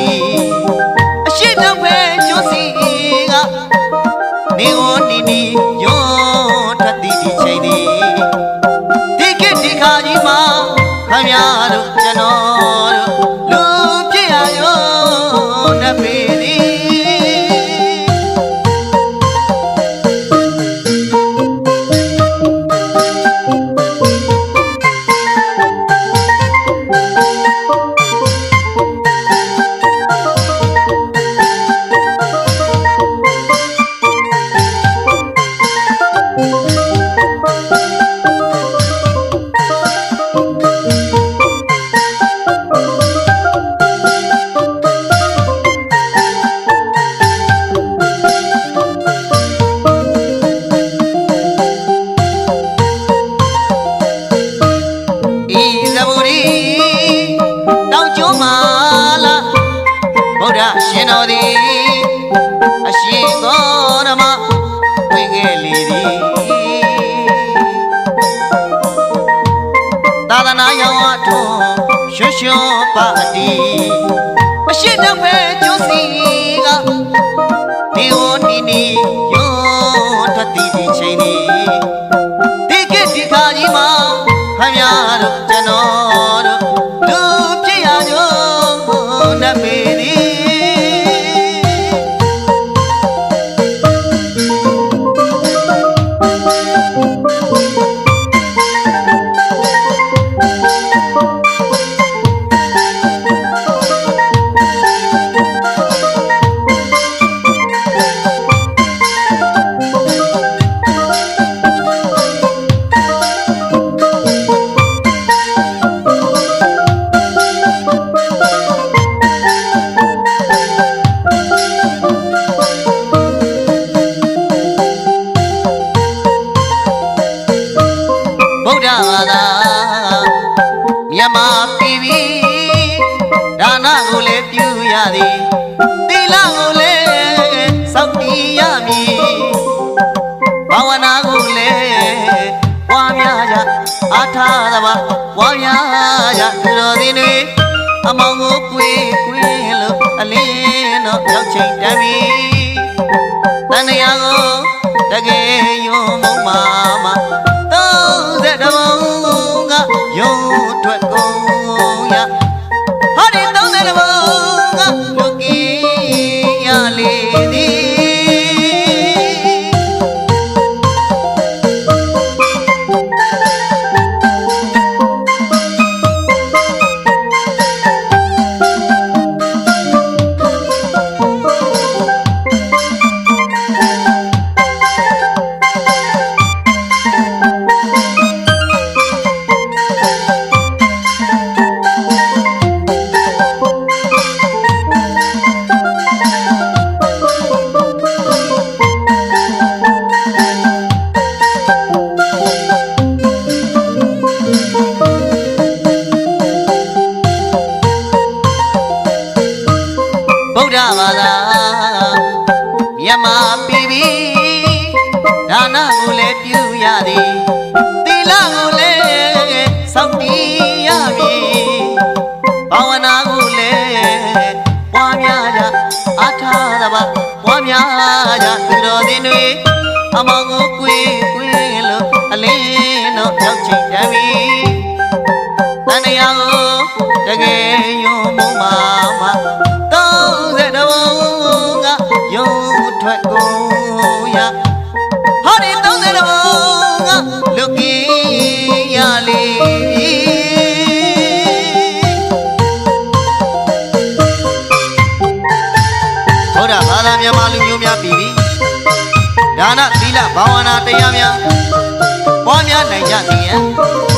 တီအရှိတောင်ပဲကျိုးစီကနေကိုနီနီရွန်ထတိဒီချိန်ဒီဒီကိဒီခါကြီးမှာခမရတို့ကျွန်တော်တို့လူဖြစ်ရရောနမေဒီရှင်တော်သည်အရှင်သောဓမ္မဝင်ခဲ့လေသည်သာသနာရောင်အထွန်းရွှွှွပါတီအရှင်တော်ပဲကျိုးစီကနေဟောနီနီရွန်ထတိဒီချိန်ဒီဒီကိဒီခါကြီးမှာခမရတို့ကျွန်တော်တို့လူဖြစ်ရကြနမေသည်မြန်မာပြည်ပြီဒါနကိုလည်းပြုရသည်သီလကိုလည်းစောင့်တည်ရမည်ဘာဝနာကိုလည်းပွားများကြအားထားသဘာပွားများကြသူတော်စင်တွေအမောင်ကိုကွေးလို့အလင်းတော့ရောက်ချိန်တမ်းပြီတန်တရားကိုတကယ်ယုံမုံမာ30ဘုံကယုံထွက်ကုန်ရဟာဒီ30ဘုံကလူကီရလေသည်ဘာသာမြန်မာပြည်ပြီဒါနကိုလည်းပြုရသည်သီလကိုလည်းစောင့်တည်ရမည်ဘာဝနာကိုလည်းပွားများကြအားထားသဘာပွားများကြသူတော်စင်တွေအမောင်ကိုကွေးလို့အလင်းတော့ရောက်ချိန်တမ်းပြီတန်တရားကိုတကယ်ယုံမုံမာ30ဘုံကယုံထွက်ကုန်ရဟာဒီ30ဘုံကလူကီရလေဘုရားဘာသာမြန်မာလူမျိုးများပြည်ပြီးဒါနသီလဘာဝနာတရားများပွားများနိုင်ကြသည်ယံ